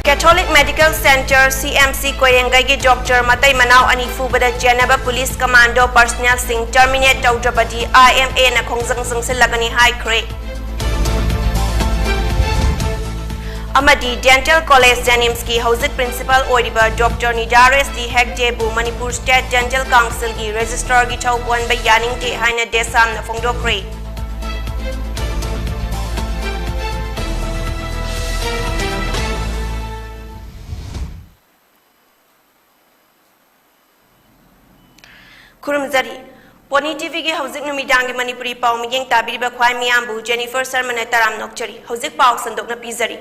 Catholic Medical Center CMC Koirengai gi doctor matai manau ani fubada Janaba Police Commando personnel sing terminate tawdrabadi IMA na khongjang sangsilagani high grade. Amadi Dental College Janims ki Hausit Principal Oriba Dr. Nidares D. Hegdebu Manipur State Dental Council ki Registrar ki Chaupuan by Yaning Te Haina Desam na Fongdokre. Kurumzari Poni TV ki Hausit Numidangi Manipuri Pau Miging Tabiriba Kwai Miambu Jennifer Sarmana Taram Nokchari Hausit Pau Sandok na Pizari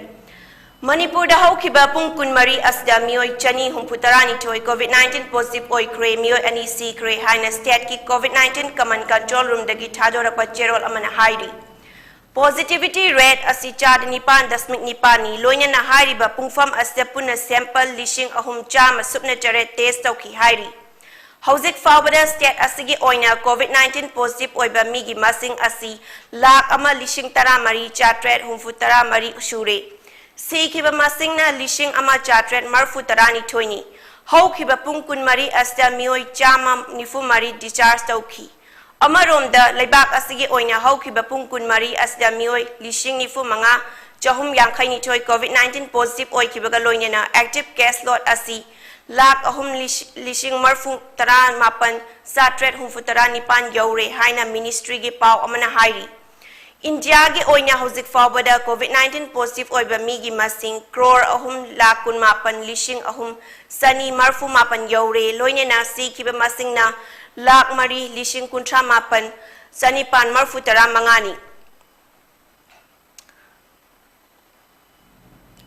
Manipur da haukiba pung kunmari asda mioi chani humputarani toy COVID-19 positive oi kre mioi ani si kre haina state ki COVID-19 command control room dagi thadora pa cherol amana hairi positivity rate asi 4.9 ni loina na hairi ba pungfam asda punna sample lishing ahum chama supna chare test tawki hairi Hauzik Fawbada state asigi oina COVID-19 positive oi ba migi masing asi lak ama lishing taramari chatret humfutaramari shure Sikiba masingna lishing ama chatret marfu tarani toini. Haukiba pungkun mari asta mioi chama nifu mari discharge tauki. Amarom da lebak asigi oina haukiba pungkun mari asta mioi lishing nifu manga jahum yangkai ni toy COVID-19 positive oi kibaga loina na active case lot asi lak ahum lishing marfu taran mapan chatret humfu tarani pan yaure haina ministry gi pau amana hairi. India gi oina hauzik fawbada COVID-19 positive oiba migi masing crore ahum lakun mapan lishing ahum sani marfu mapan yaure loine na si kiba masing na lak mari lishing kuntra mapan sani pan marfu tara mangani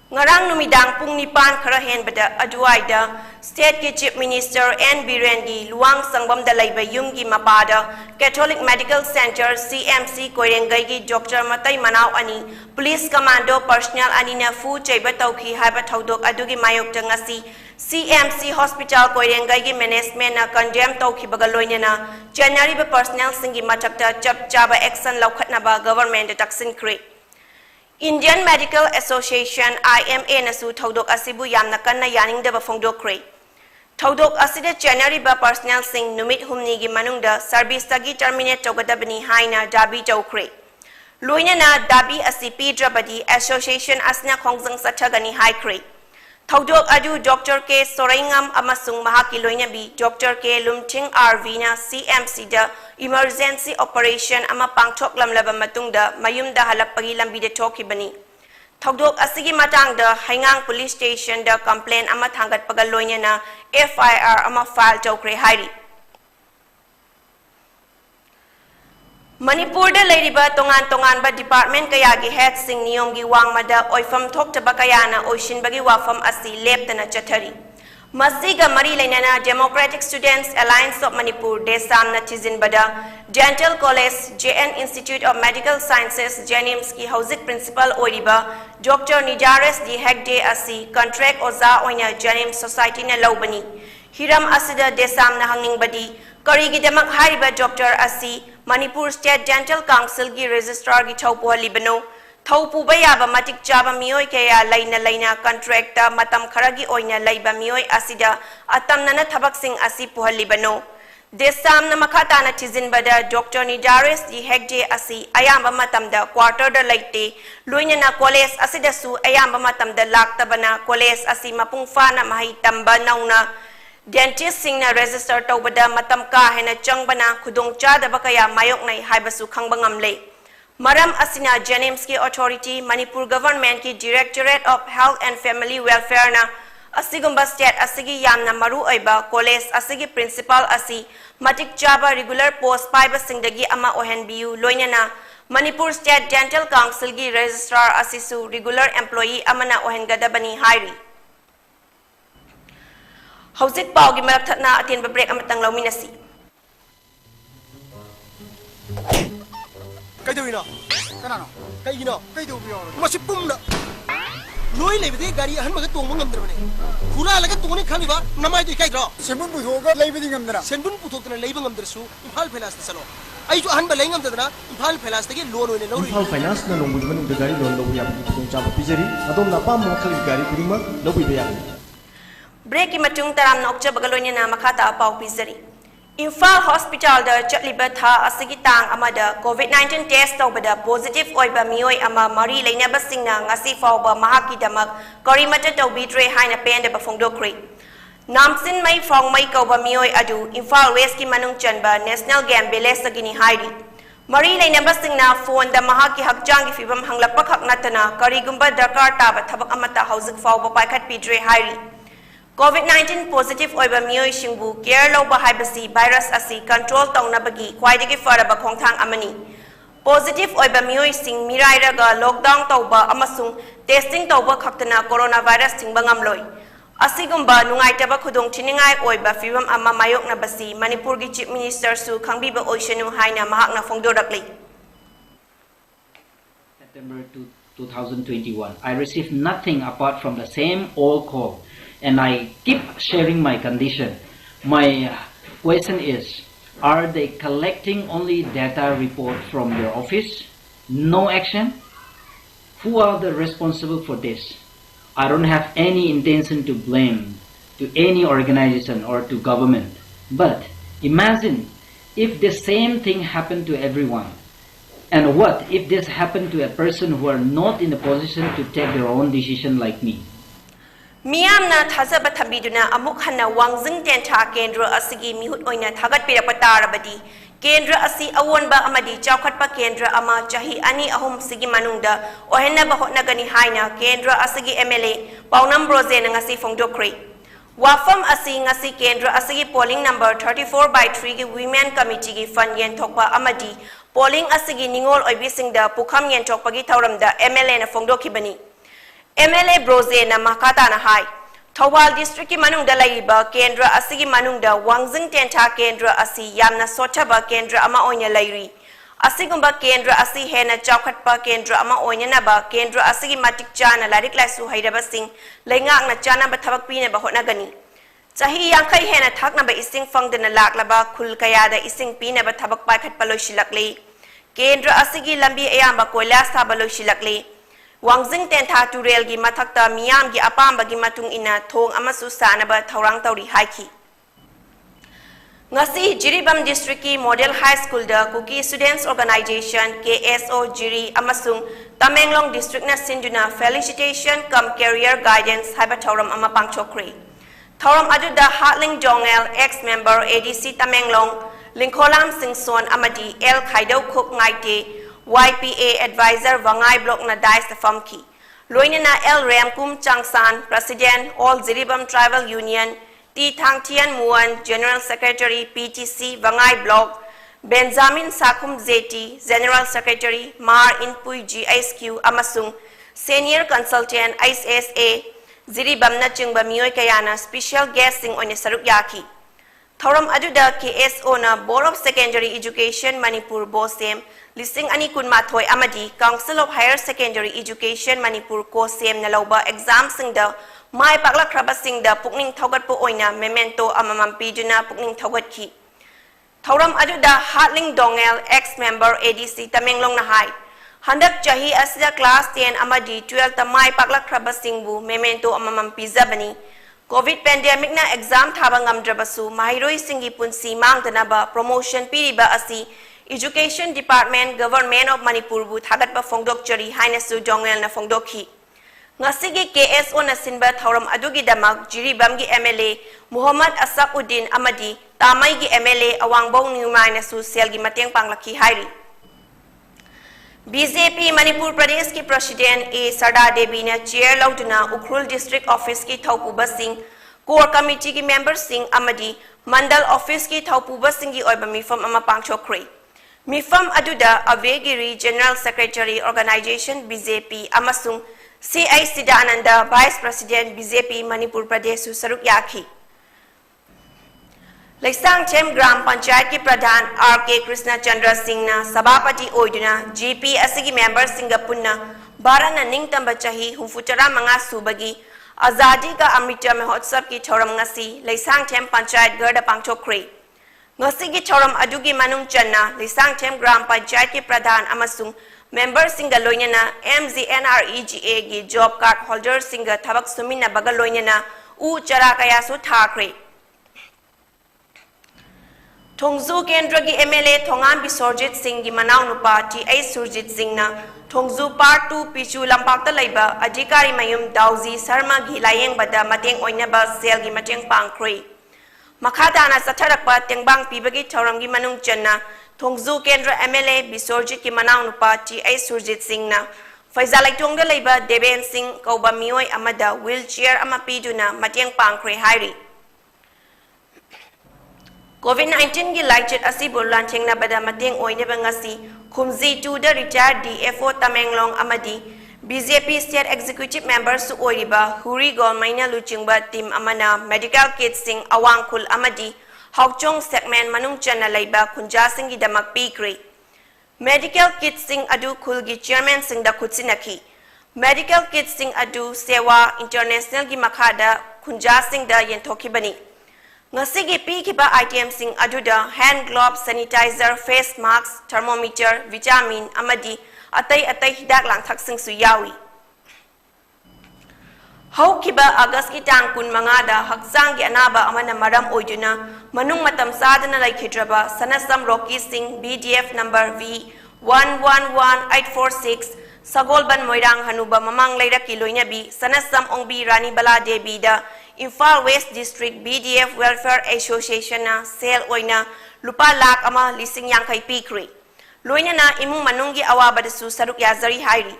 Ngarang numidang pung nipan karahen bada aduaida State ki Chief Minister N. Birendi luang sangbam da laiba yung gi mapada Catholic Medical Center CMC Koirengai gi Dr. Matai Manau ani Police Commando personnel ani na fu chaiba tawki haiba thaudok adugi mayok ngasi CMC Hospital Koirengai gi management na condemn tawki bagaloina na January ba personnel singi matakta chap chaba action laukhatna ba government taksin kre Indian Medical Association IMA nasu thaudok asibu yamna kanna yaning da ba fongdokre thaudok asida January ba personnel sing numit humni gi manungda service tagi terminate tawgadabani haina dabi tawkre loina na dabi asipi drabadi association asna khongjang sathagani haikre thaudok adu Dr. K Soraingam amasung mahaki loina bi Dr. K Lumting RV na CMC da emergency operation ama pangthok lamlaba matungda mayumda halapagi lambi de thoki bani thaudok asigi matang da haingang police station da complaint ama thangat pagal loina na FIR ama file tawkre hairi Manipur da leiriba tongan ba department kaya gi head sing niyom gi wangmada oifam thoktaba kaya na oishin bagi wafam asi leptana chathari Masjiga Mari Lainana Democratic Students Alliance of Manipur Desam na Tizin Bada Dental College JN Institute of Medical Sciences Janims ki Hauzik Principal Oriba Dr. Nidares D. Hegde asi contract oza oina Janim Society na Laubani Hiram asida Desam na hanging badi Karigi demak hariba Dr. asi Manipur State Dental Council ki Registrar ki Chaupuha Libano Thaupu bayaba matik jaba mioi kaya laina contracta matam kharagi oina laiba mioi asida atamna na thabak sing asi puhalibano desam na makata na tizin bada Dr. Nidares D. Hegde asi ayamba matamda quarter da laite loina na college asida su ayamba matamda lakta bana college asi mapungfa na mahitamba nauna dentist sing na register tawbada matam ka hena changbana khudong chada bakaya mayok nai haibasu khangbangam le Maram asina Janims ki authority Manipur government ki Directorate of Health and Family Welfare na asigumba state asigi yamna maru oiba college asigi principal asi matik jaba regular post paiba singdagi ama ohenbiu loina na Manipur State Dental Council ki registrar asisu regular employee amana ohengada bani hairi Hauzik pau gi malak thatna atin ba break amatang lawminasi Kay dawin na? Kanano? Kay gino? Kay dawin na? Masipum na! Loy laibadi gari ahan maga tungmo ngamdara bane. Kura alaga tungni khani ba namay di kay dra. Senbun puthok laibadi ngamdara. Senbun puthok na laiba ngamdara su imphal phelas na salo. आई जो अहन बलाई ngam tadana Imphal Finance tagi loan oine lori Imphal Finance na longbu manung da gari loan lobu yabagi khudongchaba pijari adom na pam makhal gi gari khudingma lobu bayabani Break ki matung taram na okchaba galonya na makhata pau pijari Imphal Hospital da chatliba tha asigi tang amada COVID-19 test tawbada positive oiba mioi ama mari leinaba singna ngasi fawba mahaki damak korimata tawbidre haina pende ba phongdokri Namsin mai phong mai kauba mioi adu Imphal West ki manung chanba National Game Village sagini hairi mari leinaba singna phone da mahaki hakjang gi fibam hanglakpa khaknatana karigumba darkar taba thabak amata hauzik fawba paikhat pidre hairi COVID-19 positive oiba mioi singbu care loba haibasi virus asi control taunabagi khwaidagi faraba khongthang amani positive oiba mioi sing mirairaga lockdown tauba amasung testing tauba khaktana coronavirus singba ngamloi asigumba nungaitaba khudong thiningai oiba fibam ama mayokna basi Manipur gi chief minister su khangbiba oishanu haina mahakna phongdorakli September 2021 I received nothing apart from the same old call and I keep sharing my condition. My question is, are they collecting only data report from their office? No action? Who are the responsible for this? I don't have any intention to blame to any organization or to government. But imagine if the same thing happened to everyone. And what if this happened to a person who are not in a position to take their own decision like me? Miyamna thazaba thambiduna amuk hanna wangjing tentha kendra asigi mihut oina thagat pirakpa tarabadi kendra asi awonba amadi chawkhatpa kendra ama chahi ani ahum sigi manungda ohenna ba hotnagani haina kendra asigi MLA Paunam Brose na ngasi phongdokri wafam asi ngasi kendra asigi polling number 34/3 gi women committee gi fan yen thokpa amadi polling asigi ningol oibisingda pukham yen thokpa gi thauramda MLA na phongdokhibani MLA Brose na makata na hai Thawal district ki manung da laiba kendra asigi manung da wangjing tentha kendra asi yamna sochaba kendra ama oina lairi asigumba kendra asi hena chawkhatpa kendra ama oina na ba kendra asigi matik chana larik laisu hairaba sing leingak na chana ba thabak pi ne ba hotna gani chahi yangkai hena thakna ba ising fangdana laklaba khul kaya da ising pi ne ba thabak pai khat paloi silakle kendra asigi lambi ayamba koila sa ba loi silakle Wangjing tentha turel gi mathakta miyam gi apamba gi matung ina thong amasu sanaba thaurang tauri haiki ngasi Jiribam district ki model high school da Kuki students organization KSO Jiri amasung Tamenglong district na sinduna felicitation cum career guidance haiba thauram ama pangchokri thauram adu da Hatling Jongel ex member ADC Tamenglong Lingkholam Singson amadi El Khaidau Khok ngaite YPA advisor Wangai block na dais the famki loina na El Ramkum Changsan president all Jiribam tribal union T Thang Tian Muan general secretary PTC Wangai block Benjamin Sakum Zeti general secretary Mar Inpui GSQ amasung senior consultant ISSA Jiribam na chingba mioi kayana special guest sing on saruk yaki Thoram aduda KSO na Board of Secondary Education Manipur Bosem listing ani kun mathoi amadi Council of Higher Secondary Education Manipur ko sem na lauba exam sing da mai pakla kraba sing da pukning thogat po oina memento amamam piduna pukning thogat ki Thoram aduda Hatling Dongel ex member ADC Tamenglong na hai handak chahi asida class 10 amadi 12 ta mai pakla kraba sing bu memento amamam pizza bani COVID pandemic na exam thabangam drabasu mahiroi singi punsi mangtanaba promotion piriba asi Education Department Government of Manipur bu thagat ba phongdok chari hainasu Jongel na phongdokhi ngasigi KSO na sinba thauram adugi damak Jiribam gi MLA Muhammad Asakuddin amadi Tamai gi MLA Awangbong Niumai na su sel gi mateng panglakhi hairi BJP Manipur Pradesh ki President A Sarda Devi ne chair lauduna Ukhrul District Office ki Thaupuba Singh Core Committee ki member Singh amadi Mandal Office ki Thaupuba Singh gi oiba mifam ama pangchokri mifam aduda Avegiri General Secretary Organization BJP amasung CI Sidananda Vice President BJP Manipur Pradesh su saruk yaki Laisang Chem Gram Panchayat ki Pradhan RK Krishna Chandra Singh na Sabapati oiduna GP asigi member Singapunna Barana Ningtamba chahi humfutara manga subagi Azadi ka Amrita Mahotsav ki thoram ngasi Laisang Chem Panchayat Garda Pangchokri Ngasigi thoram adugi manung channa Lisangthem Gram Panchayat ki pradhan amasung member singa loinana MZNREGA gi job card holder singa thabak sumina baga loinana u chara kaya su thakre Thongzu Kendra gi MLA Thongam Bisorjit Singh gi manaw nupa TA Surjit Singh na Thongzu Part 2 Pichu Lampakta leiba adhikari mayum Dauzi Sarma gi layeng bada mateng oinaba sel gi mateng pangkre Makadana Satarakpa Tengbang Pibagi Tauram gi manung channa Thongzu Kendra MLA Bisorjit ki manaw nupa TA Surjit Singh na Faizalai Tongda leiba Deben Singh kauba mioi amada wheelchair ama piduna mateng pangkre hairi COVID-19 gi laichit asibu lanchengna bada mateng oineba ngasi Khumzi 2 da retired DFO Tamenglong amadi BJP State Executive Member su oiriba Huri Golmaina Luchingba team amana medical kits sing awangkul amadi Hawchong segment manung chana leiba Khunja Singh gi damak pikri Medical kits sing adu khulgi chairman sing da khutsinaki Medical kits sing adu Sewa International gi makhada Khunja Singh da yenthokibani Ngasigi pikiba item sing aduda hand gloves, sanitizer, face mask, thermometer, vitamin amadi atay hidak lang thaksing su yawi. Hawkiba August ki tang kun mangada haksang gi anaba amana maram oiduna manung matam sadana laikhidraba Sanasam Rocky Singh BDF number V111846 Sagolban Moirang Hanuba Mamang Laira Kiloinabi Sanasam Ongbi Rani Bala Debi da Imphal West District BDF Welfare Association na sale oina lupa lak ama lising yang kay pikri. Loina na imong manunggi awaba da su saruk yazari hairi.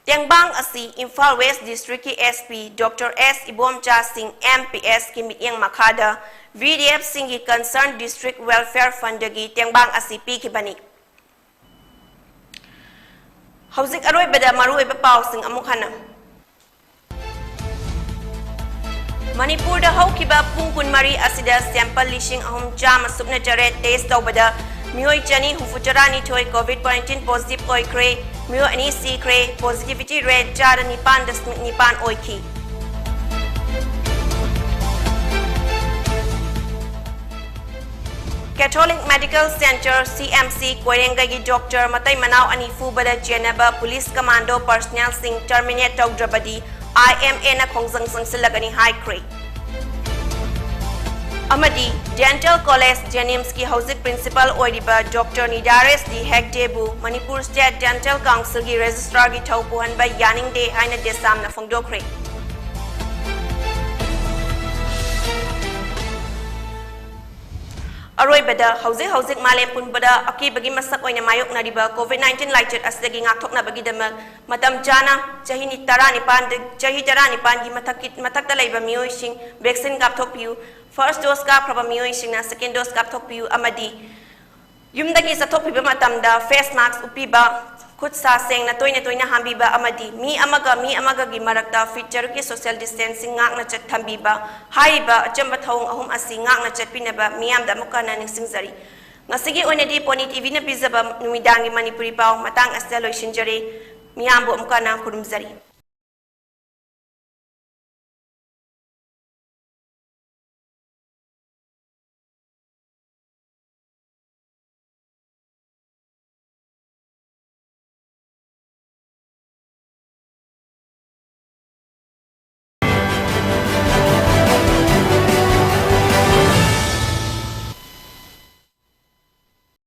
Tengbang asi Imphal West District ki SP Dr. S. Ibomcha Singh MPS ki mityang makada VDF Singhi Concerned District Welfare Fund gi Tengbang asi pi ki bani. Hauzik aroy bada maru iba pau sing amukhana. Manipur da hawkiba pungkun mari asida sample lishing ahum jama subna jare test tawbada mioi chani hufutarani thoi COVID-19 positive oikre mio ani sikre positivity rate 4.9 oiki Catholic Medical Center CMC Koirenga gi doctor matai manau ani fubada jenaba police commando personnel sing terminate tawdrabadi IMA na khongjang sangsilagani high grade. Amadi Dental College Jenims ki hauzik principal oiriba Dr. Nidares D. Hegdebu Manipur State Dental Council ki registrar ki thaupuhan ba yaning de haina desam na phongdokre. Aroy bada hauzik malem pun bada aki bagi masak oina mayok na riba COVID-19 laichit asdagi ngakthok na bagi damal matam jana chahi ni tarani pan gi mathakta laiba mioi sing vaccine kapthok piu first dose ka praba mioi sing na second dose kapthok piu amadi yumdagi sathok piba matam da face mask upiba khut sa seng na toina hambiba amadi mi amaga gi marakta feature ki social distancing ngak na chat thambiba haiba achamba thong ahum asi ngak na chat pinaba miyam da mukana ningsingjari ngasigi onedi poni tv na bizaba numidangi manipuri paw matang asya loishinjari miyam bo mukana kurumjari